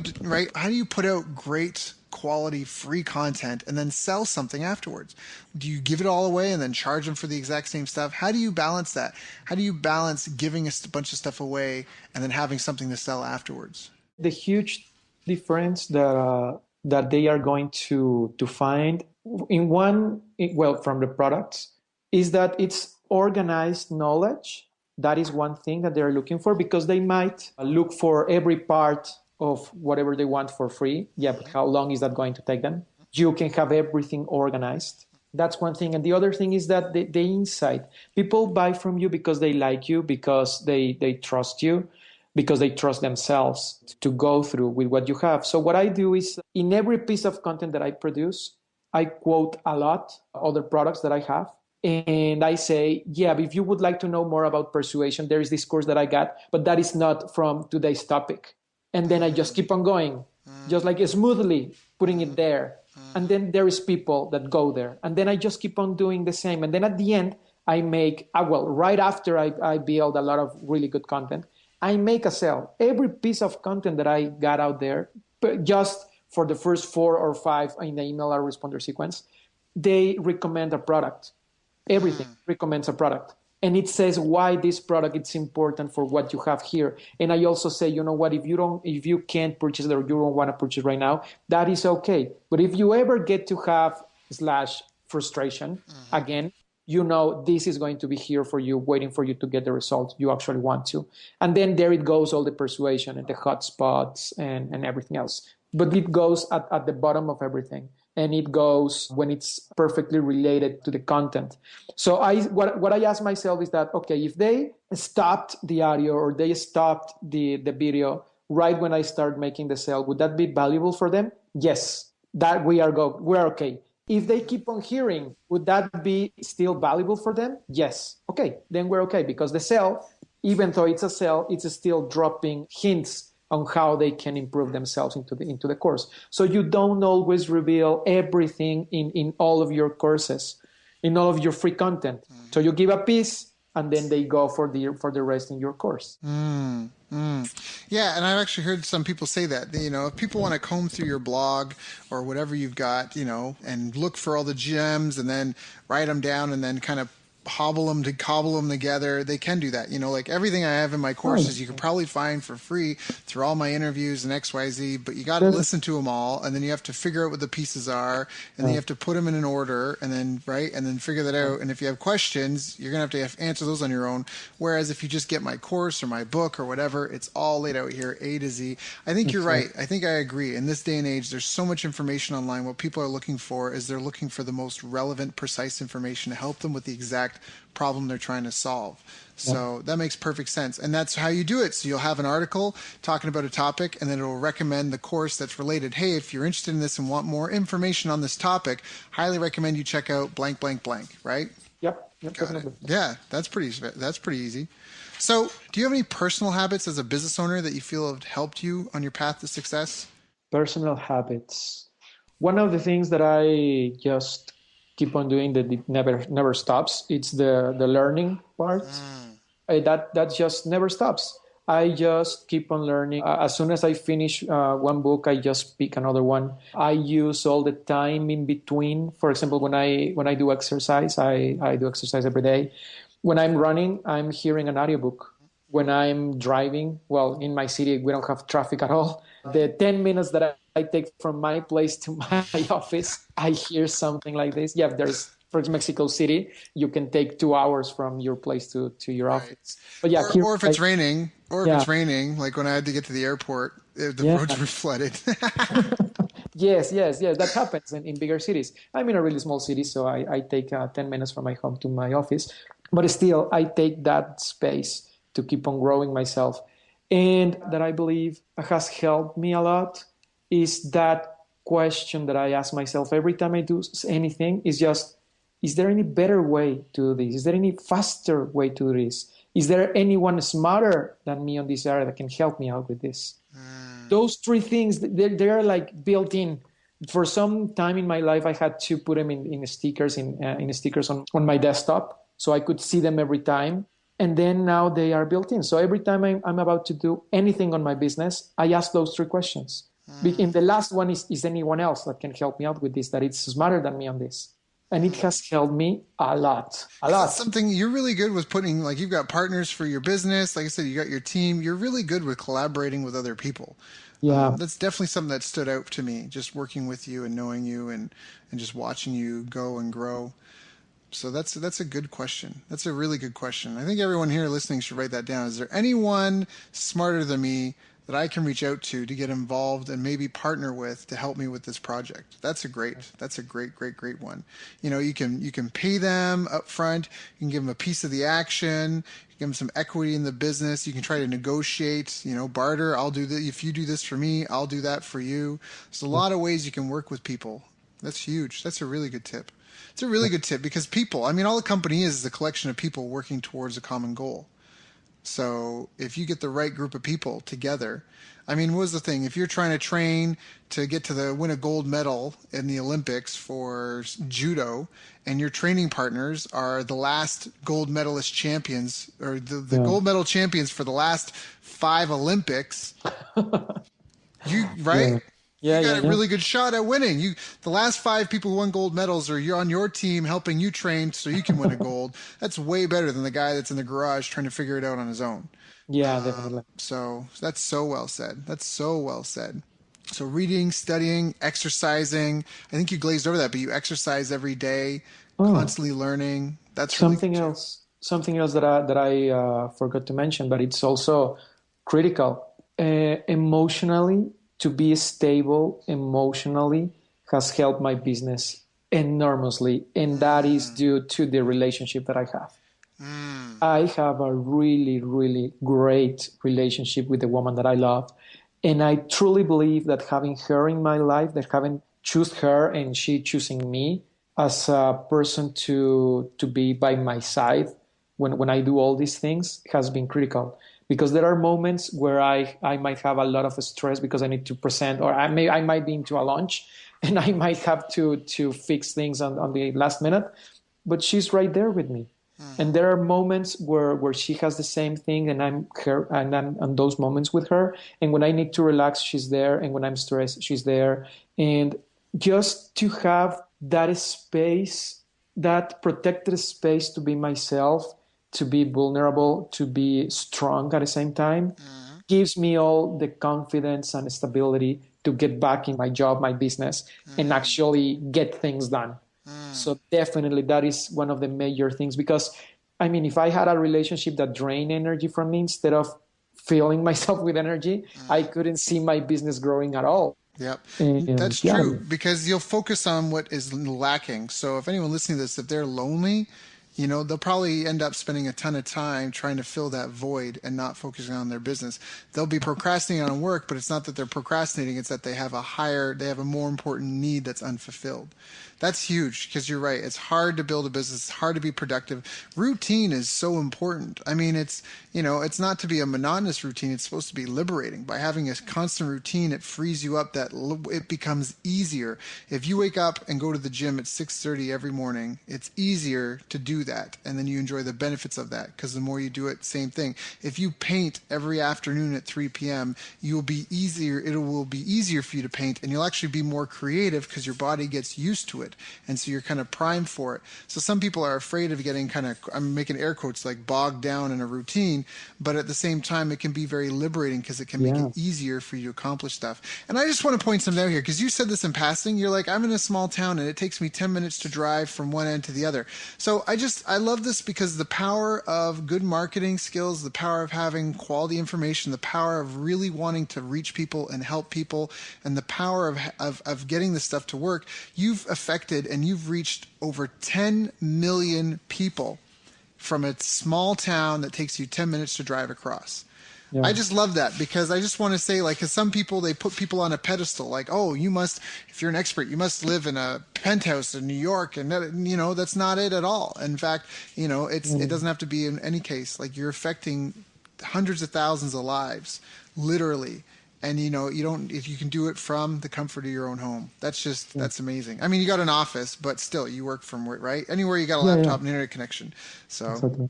put out great quality free content and then sell something afterwards? Do you give it all away and then charge them for the exact same stuff? How do you balance that? How do you balance giving a bunch of stuff away and then having something to sell afterwards? The huge difference that they are going to find from the products is that it's organized knowledge. That is one thing that they're looking for, because they might look for every part of whatever they want for free. Yeah, but how long is that going to take them? You can have everything organized. That's one thing. And the other thing is that the insight. People buy from you because they like you, because they trust you, because they trust themselves to go through with what you have. So what I do is in every piece of content that I produce, I quote a lot other products that I have. And I say, yeah, if you would like to know more about persuasion, there is this course that I got, but that is not from today's topic. And then I just keep on going, just like smoothly putting it there. And then there is people that go there. And then I just keep on doing the same. And then at the end, I make, right after I build a lot of really good content, I make a sale. Every piece of content that I got out there, just for the first 4 or 5 in the email autoresponder sequence, they recommend a product. Everything recommends a product. And it says why this product is important for what you have here. And I also say, you know what, if you can't purchase it or you don't want to purchase right now, that is okay. But if you ever get to have / frustration again, you know this is going to be here for you, waiting for you to get the results you actually want to. And then there it goes, all the persuasion and the hot spots and everything else. But it goes at the bottom of everything. And it goes when it's perfectly related to the content. So what I ask myself is that, okay, if they stopped the audio or they stopped the video right when I start making the sale, would that be valuable for them? Yes, that we're okay. If they keep on hearing, would that be still valuable for them? Yes. Okay, then we're okay, because the sale, even though it's a sale, it's still dropping hints on how they can improve themselves into the course. So you don't always reveal everything in all of your courses, in all of your free content. So you give a piece, and then they go for the rest in your course. Yeah, and I've actually heard some people say that, if people want to comb through your blog or whatever you've got, and look for all the gems and then write them down and then kind of cobble them together, they can do that. Like everything I have in my courses, you can probably find for free through all my interviews and XYZ, but you got to listen to them all, and then you have to figure out what the pieces are, and then you have to put them in an order, and then figure that out. And if you have questions, you're gonna have to answer those on your own. Whereas if you just get my course or my book or whatever, it's all laid out here, A to Z. I think you're right. I think I agree. In this day and age, there's so much information online. What people are looking for is they're looking for the most relevant, precise information to help them with the exact problem they're trying to solve. So that makes perfect sense. And that's how you do it. So you'll have an article talking about a topic, and then it'll recommend the course that's related. Hey, if you're interested in this and want more information on this topic, highly recommend you check out blank, blank, blank, right? Yep, definitely. Yeah, that's pretty easy. So do you have any personal habits as a business owner that you feel have helped you on your path to success? Personal habits. One of the things that I just keep on doing that it never stops, it's the learning part. That just never stops. I just keep on learning. As soon as I finish one book, I just pick another one. I use all the time in between. For example, when I do exercise, I do exercise every day. When I'm running, I'm hearing an audiobook. When I'm driving, well, in my city, we don't have traffic at all. The 10 minutes that I take from my place to my office, I hear something like this. Yeah, for Mexico City, you can take 2 hours from your place to your office. But yeah, or if it's raining, like when I had to get to the airport, the roads were flooded. Yes, that happens in bigger cities. I'm in a really small city, so I take 10 minutes from my home to my office. But still, I take that space to keep on growing myself. And that I believe has helped me a lot is that question that I ask myself every time I do anything is just, is there any better way to do this? Is there any faster way to do this? Is there anyone smarter than me on this area that can help me out with this? Those 3 things, they're like built in. For some time in my life, I had to put them in stickers on my desktop so I could see them every time. And then now they are built in. So every time I'm about to do anything on my business, I ask those 3 questions. And the last one is anyone else that can help me out with this, that it's smarter than me on this? And it has helped me a lot. That's something you're really good with putting, like you've got partners for your business. Like I said, you got your team. You're really good with collaborating with other people. Yeah. That's definitely something that stood out to me, just working with you and knowing you and just watching you go and grow. So that's a good question. That's a really good question. I think everyone here listening should write that down. Is there anyone smarter than me that I can reach out to get involved and maybe partner with to help me with this project? That's a great one. You can pay them up front. You can give them a piece of the action. You give them some equity in the business. You can try to negotiate, barter. I'll do this. If you do this for me, I'll do that for you. There's a lot of ways you can work with people. That's huge. That's a really good tip. It's a really good tip because people, all a company is a collection of people working towards a common goal. So if you get the right group of people together, what was the thing? If you're trying to train to get to win a gold medal in the Olympics for judo, and your training partners are the last gold medalist champions, or the gold medal champions for the last 5 Olympics, right? Yeah. Yeah, you got a really good shot at winning. The last 5 people who won gold medals are on your team helping you train so you can win a gold. That's way better than the guy that's in the garage trying to figure it out on his own. Yeah, definitely. So that's so well said. That's so well said. So reading, studying, exercising. I think you glazed over that, but you exercise every day, constantly learning. That's something really else. Something else that I forgot to mention, but it's also critical. Emotionally, to be stable emotionally has helped my business enormously, and that is due to the relationship that I have. I have a really, really great relationship with the woman that I love, and I truly believe that having her in my life, that having choose her and she choosing me as a person to be by my side when I do all these things has been critical. Because there are moments where I might have a lot of stress because I need to present, or I might be into a launch and I might have to fix things on the last minute, but she's right there with me. And there are moments where she has the same thing and I'm on those moments with her. And when I need to relax, she's there. And when I'm stressed, she's there. And just to have that space, that protected space to be myself, to be vulnerable, to be strong at the same time, gives me all the confidence and stability to get back in my job, my business, and actually get things done. So definitely that is one of the major things, because if I had a relationship that drained energy from me instead of filling myself with energy, I couldn't see my business growing at all. Yep. That's true, because you'll focus on what is lacking. So if anyone listening to this, if they're lonely, they'll probably end up spending a ton of time trying to fill that void and not focusing on their business. They'll be procrastinating on work, but it's not that they're procrastinating. It's that they have a more important need that's unfulfilled. That's huge, because you're right. It's hard to build a business. It's hard to be productive. Routine is so important. It's not to be a monotonous routine. It's supposed to be liberating. By having a constant routine, it frees you up. That it becomes easier. If you wake up and go to the gym at 6:30 every morning, it's easier to do that. And then you enjoy the benefits of that, because the more you do it, same thing. If you paint every afternoon at 3 p.m., it will be easier for you to paint, and you'll actually be more creative because your body gets used to it. And so you're kind of primed for it. So some people are afraid of getting I'm making air quotes, like bogged down in a routine, but at the same time, it can be very liberating because it can make it easier for you to accomplish stuff. And I just want to point something out here, because you said this in passing. You're like, I'm in a small town and it takes me 10 minutes to drive from one end to the other. So I love this, because the power of good marketing skills, the power of having quality information, the power of really wanting to reach people and help people, and the power of getting this stuff to work, you've affected and you've reached over 10 million people from a small town that takes you 10 minutes to drive across. Yeah. I just love that, because I just want to say, because some people, they put people on a pedestal, like, oh, if you're an expert, you must live in a penthouse in New York, and that's not it at all. In fact, it doesn't have to be in any case. Like, you're affecting hundreds of thousands of lives, literally. And if you can do it from the comfort of your own home, that's amazing. You got an office, but still you work from where, right? Anywhere you got a laptop and internet connection. So exactly.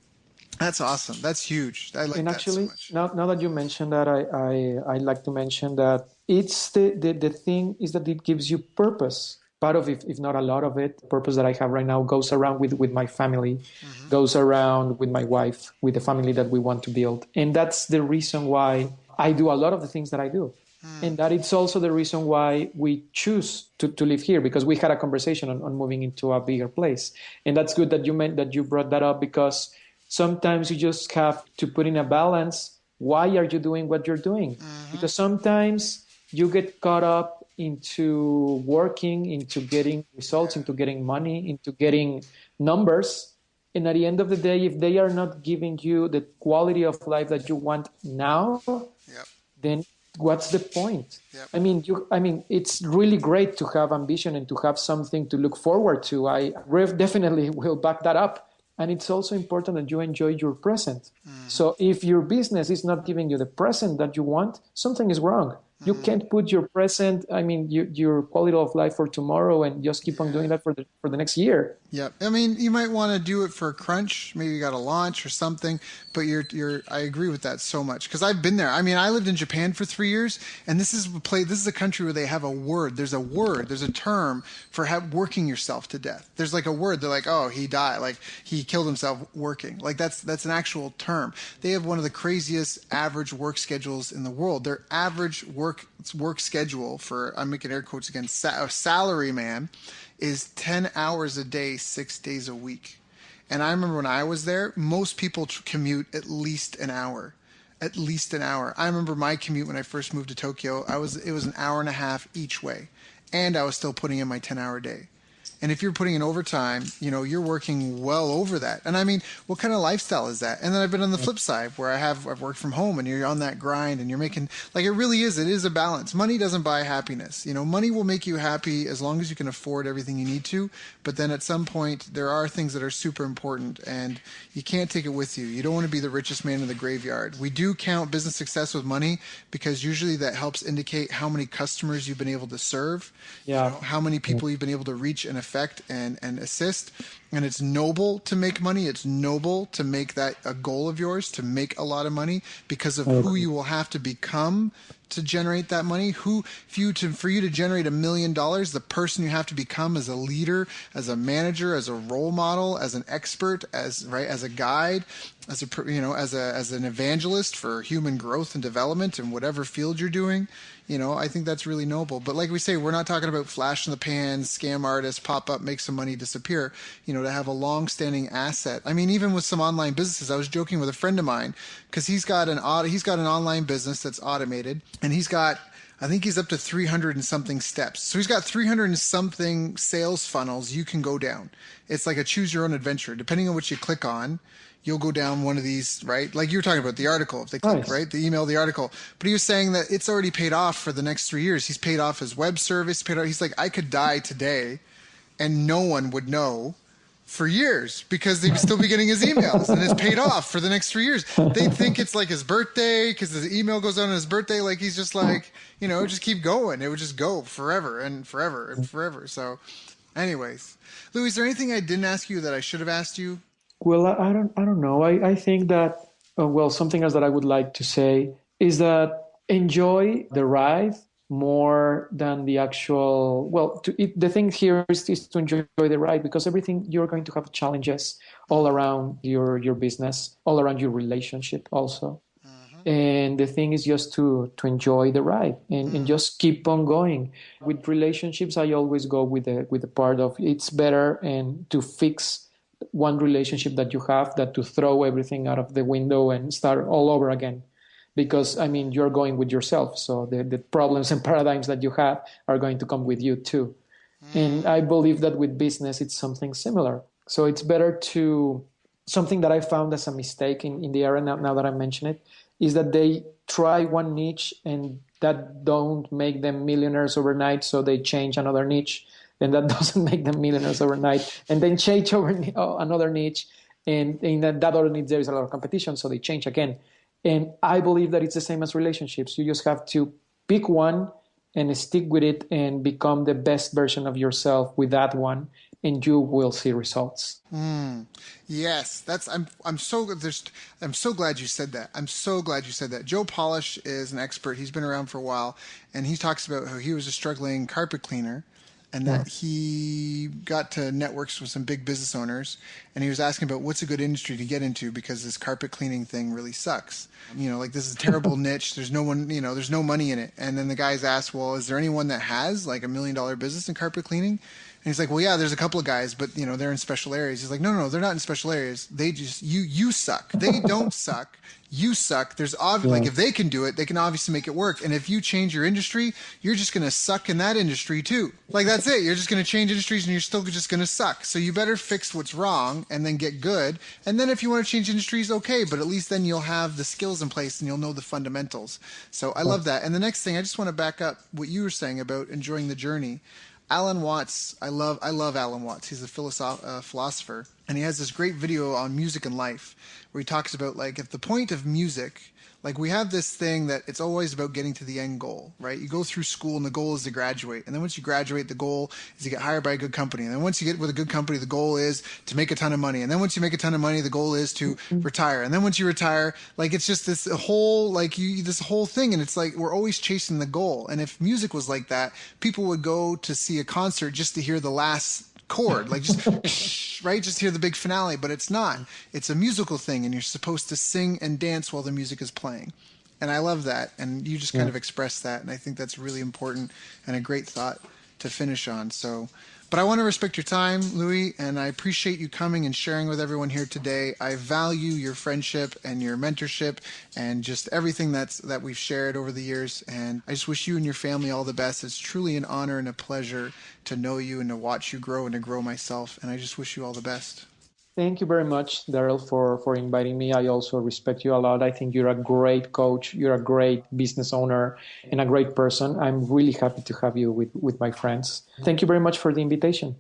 That's awesome. That's huge. I like that so much. Now that you mentioned that, I like to mention that it's the thing is that it gives you purpose. Part of it, if not a lot of it, the purpose that I have right now goes around with my family, goes around with my wife, with the family that we want to build. And that's the reason why I do a lot of the things that I do. And that it's also the reason why we choose to live here, because we had a conversation on moving into a bigger place. And that's good that you brought that up, because sometimes you just have to put in a balance why are you doing what you're doing? Because sometimes you get caught up into working, into getting results, into getting money, into getting numbers. And at the end of the day, if they are not giving you the quality of life that you want now, Yep. then what's the point? Yep. I mean, it's really great to have ambition and to have something to look forward to. I definitely will back that up. And it's also important that you enjoy your present. So if your business is not giving you the present that you want, something is wrong. You can't put your present, your quality of life for tomorrow and just keep on doing that for the next year. Yep. I mean, you might want to do it for a crunch. Maybe you got a launch or something, but I agree with that so much because I've been there. I mean, I lived in Japan for 3 years, and this is a country where they have a word. There's a term for working yourself to death. There's like a word. They're like, oh, he died. Like he killed himself working. Like that's an actual term. They have one of the craziest average work schedules in the world. Their average work schedule for, I'm making air quotes again, a salary man is 10 hours a day, 6 days a week. And I remember when I was there, most people commute at least an hour. At least an hour. I remember my commute when I first moved to Tokyo, it was an hour and a half each way. And I was still putting in my 10-hour day. And if you're putting in overtime, you're working well over that. And I mean, what kind of lifestyle is that? And then I've been on the flip side where I've worked from home and you're on that grind and you're making, like, it is a balance. Money doesn't buy happiness. Money will make you happy as long as you can afford everything you need to. But then at some point, there are things that are super important and you can't take it with you. You don't want to be the richest man in the graveyard. We do count business success with money because usually that helps indicate how many customers you've been able to serve, how many people you've been able to reach and affect and assist. And it's noble to make money. It's noble to make that a goal of yours, to make a lot of money because of who you will have to become to generate that money. For you to generate $1 million, the person you have to become as a leader, as a manager, as a role model, as an expert, as a guide, as an evangelist for human growth and development in whatever field you're doing. I think that's really noble. But like we say, we're not talking about flash in the pan, scam artists, pop up, make some money, disappear. To have a long-standing asset. I mean, even with some online businesses, I was joking with a friend of mine because he's got an online business that's automated, and I think he's up to 300 and something steps. So he's got 300 and something sales funnels you can go down. It's like a choose your own adventure. Depending on what you click on, you'll go down one of these, right? Like you were talking about the article, if they click, nice. Right? The email, the article. But he was saying that it's already paid off for the next 3 years. He's paid off his web service. He's like, I could die today and no one would know for years because they'd still be getting his emails and it's paid off for the next 3 years. They'd think it's like his birthday because the email goes out on his birthday. Like he's just like, just keep going. It would just go forever and forever and forever. So anyways, Louis, is there anything I didn't ask you that I should have asked you? Well, I don't know. I think that, something else that I would like to say is that enjoy the ride more than the actual, the thing here is to enjoy the ride because everything you're going to have challenges all around your business, all around your relationship also. And the thing is just to enjoy the ride and just keep on going. With relationships, I always go with the part of it's better and to fix one relationship that you have than to throw everything out of the window and start all over again. Because, you're going with yourself. So the problems and paradigms that you have are going to come with you too. And I believe that with business, it's something similar. So it's better something that I found as a mistake in the area now that I mention it, is that they try one niche and that don't make them millionaires overnight. So they change another niche and that doesn't make them millionaires overnight. And then change over another niche. And in that other niche, there is a lot of competition. So they change again. And I believe that it's the same as relationships. You just have to pick one and stick with it and become the best version of yourself with that one, and you will see results. Yes, I'm so glad you said that. I'm so glad you said that. Joe Polish is an expert. He's been around for a while, and he talks about how he was a struggling carpet cleaner. And that he got to networks with some big business owners, and he was asking about what's a good industry to get into because this carpet cleaning thing really sucks. Like this is a terrible niche. There's no one, there's no money in it. And then the guys asked, well, is there anyone that has like $1 million business in carpet cleaning? And he's like, well, yeah, there's a couple of guys, but they're in special areas. He's like, no, they're not in special areas. They just, you suck. They don't suck. You suck. There's like, if they can do it, they can obviously make it work. And if you change your industry, you're just going to suck in that industry too. Like, that's it. You're just going to change industries and you're still just going to suck. So you better fix what's wrong and then get good. And then if you want to change industries, okay, but at least then you'll have the skills in place and you'll know the fundamentals. So I love that. And the next thing, I just want to back up what you were saying about enjoying the journey. Alan Watts, I love Alan Watts. He's a philosopher, and he has this great video on music and life where he talks about, like, if the point of music, like, we have this thing that it's always about getting to the end goal, right? You go through school and the goal is to graduate. And then once you graduate, the goal is to get hired by a good company. And then once you get with a good company, the goal is to make a ton of money. And then once you make a ton of money, the goal is to retire. And then once you retire, like, it's just this whole, like, this whole thing. And it's like, we're always chasing the goal. And if music was like that, people would go to see a concert just to hear the last chord, like, just right, just hear the big finale. But it's not. It's a musical thing, and you're supposed to sing and dance while the music is playing. And I love that, and you just kind of expressed that, and I think that's really important and a great thought to finish on. So, but I want to respect your time, Louis, and I appreciate you coming and sharing with everyone here today. I value your friendship and your mentorship and just everything that we've shared over the years, and I just wish you and your family all the best. It's truly an honor and a pleasure to know you and to watch you grow and to grow myself, and I just wish you all the best. Thank you very much, Daryl, for inviting me. I also respect you a lot. I think you're a great coach. You're a great business owner and a great person. I'm really happy to have you with my friends. Thank you very much for the invitation.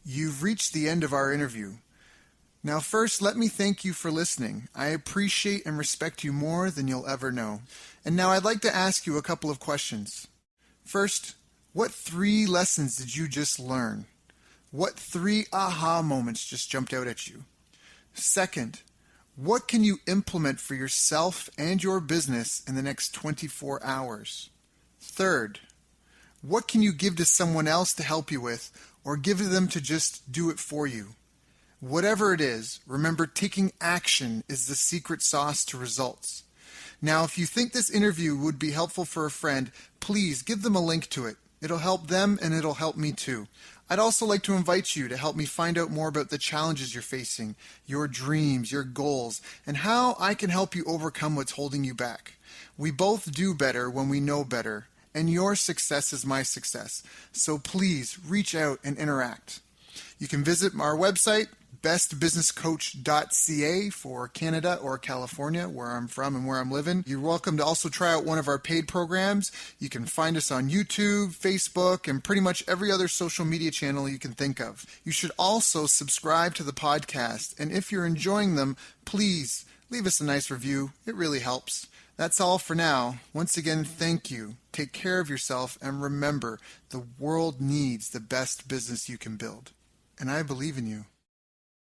You've reached the end of our interview. Now, first, let me thank you for listening. I appreciate and respect you more than you'll ever know. And now I'd like to ask you a couple of questions. First, what 3 lessons did you just learn? What 3 aha moments just jumped out at you? Second, what can you implement for yourself and your business in the next 24 hours? Third, what can you give to someone else to help you with, or give to them to just do it for you? Whatever it is, remember, taking action is the secret sauce to results. Now, if you think this interview would be helpful for a friend, please give them a link to it. It'll help them and it'll help me too. I'd also like to invite you to help me find out more about the challenges you're facing, your dreams, your goals, and how I can help you overcome what's holding you back. We both do better when we know better, and your success is my success. So please reach out and interact. You can visit our website, bestbusinesscoach.ca for Canada or California, where I'm from and where I'm living. You're welcome to also try out one of our paid programs. You can find us on YouTube, Facebook, and pretty much every other social media channel you can think of. You should also subscribe to the podcast, and if you're enjoying them, please leave us a nice review. It really helps. That's all for now. Once again, thank you. Take care of yourself, and remember, the world needs the best business you can build. And I believe in you.